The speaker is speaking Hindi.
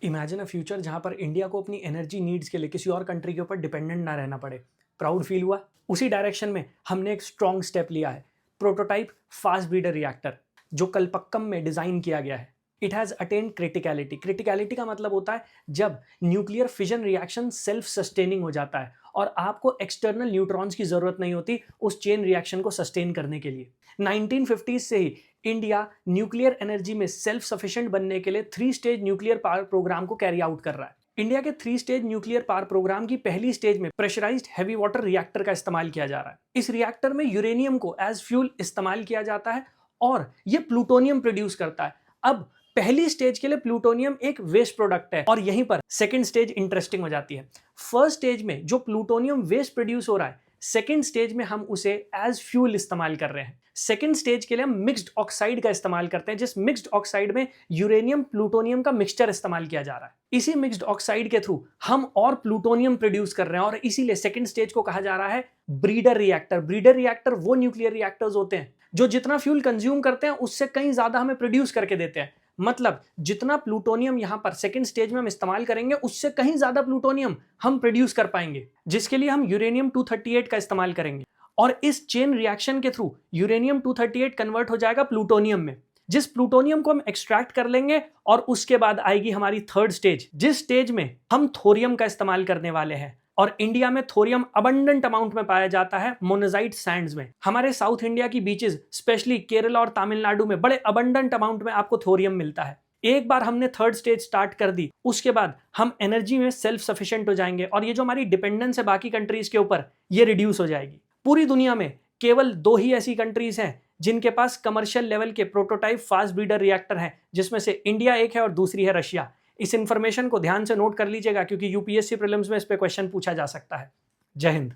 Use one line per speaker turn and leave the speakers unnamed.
इमेजिन अ फ्यूचर जहाँ पर इंडिया को अपनी एनर्जी नीड्स के लिए किसी और कंट्री के ऊपर डिपेंडेंट ना रहना पड़े। प्राउड फील हुआ? उसी डायरेक्शन में हमने एक स्ट्रॉन्ग स्टेप लिया है। प्रोटोटाइप फास्ट ब्रीडर रिएक्टर जो कलपक्कम में डिज़ाइन किया गया है। It has attend criticality. Criticality का मतलब होता है जब nuclear fission reaction self sustaining हो जाता है और आपको एक्सटर्नल न्यूट्रॉन्स की ज़रूरत नहीं होती उस चेन रिएक्शन को सस्टेन करने के लिए। 1950s से ही इंडिया न्यूक्लियर एनर्जी में सेल्फ सफिशिएंट बनने के लिए 3 स्टेज न्यूक्लियर पावर प्रोग्राम को कैरी आउट कर रहा है। इंडिया के 3 स्टेज न्यूक्लियर पावर प्रोग्राम की पहली स्टेज में प्रेशराइज्ड हैवी वाटर रिएक्टर का इस्तेमाल किया जा रहा है। इस रिएक्टर में यूरेनियम को एज फ्यूल इस्तेमाल किया जाता है और यह प्लूटोनियम प्रोड्यूस करता है। अब पहली स्टेज के लिए प्लूटोनियम एक वेस्ट प्रोडक्ट है और यहीं पर सेकंड स्टेज इंटरेस्टिंग हो जाती है। फर्स्ट स्टेज में जो प्लूटोनियम वेस्ट प्रोड्यूस हो रहा है, सेकंड स्टेज में हम उसे एज फ्यूल इस्तेमाल कर रहे हैं। सेकंड स्टेज के लिए हम मिक्स्ड ऑक्साइड का इस्तेमाल करते हैं, जिस मिक्स्ड ऑक्साइड में यूरेनियम प्लूटोनियम का मिक्सचर इस्तेमाल किया जा रहा है। इसी मिक्स्ड ऑक्साइड के थ्रू हम और प्लूटोनियम प्रोड्यूस कर रहे हैं और इसीलिए सेकंड स्टेज को कहा जा रहा है ब्रीडर रिएक्टर। ब्रीडर रिएक्टर वो न्यूक्लियर रिएक्टर्स होते हैं जो जितना फ्यूल कंज्यूम करते हैं उससे कहीं ज्यादा हमें प्रोड्यूस करके देते हैं। मतलब जितना प्लूटोनियम यहां पर सेकंड स्टेज में हम इस्तेमाल करेंगे उससे कहीं ज्यादा प्लूटोनियम हम प्रोड्यूस कर पाएंगे, जिसके लिए हम यूरेनियम 238 का इस्तेमाल करेंगे और इस चेन रिएक्शन के थ्रू यूरेनियम 238 कन्वर्ट हो जाएगा प्लूटोनियम में, जिस प्लूटोनियम को हम एक्सट्रैक्ट कर लेंगे और उसके बाद आएगी हमारी थर्ड स्टेज, जिस स्टेज में हम थोरियम का इस्तेमाल करने वाले हैं। और इंडिया में थोरियम अबंडेंट अमाउंट में पाया जाता है मोनेजाइट सैंड्स में। हमारे साउथ इंडिया की बीचेस स्पेशली केरला और तमिलनाडु में बड़े अबंडेंट अमाउंट में आपको थोरियम मिलता है। एक बार हमने थर्ड स्टेज स्टार्ट कर दी, उसके बाद हम एनर्जी में सेल्फ सफिशिएंट हो जाएंगे और ये जो हमारी डिपेंडेंस है बाकी कंट्रीज के ऊपर, ये रिड्यूस हो जाएगी। पूरी दुनिया में केवल 2 ही ऐसी कंट्रीज हैं जिनके पास कमर्शियल लेवल के प्रोटोटाइप फास्ट ब्रीडर रिएक्टर हैं, जिसमें से इंडिया एक है और दूसरी है रशिया। इस इंफॉर्मेशन को ध्यान से नोट कर लीजिएगा क्योंकि यूपीएससी प्रीलिम्स में इस पे क्वेश्चन पूछा जा सकता है। जय हिंद।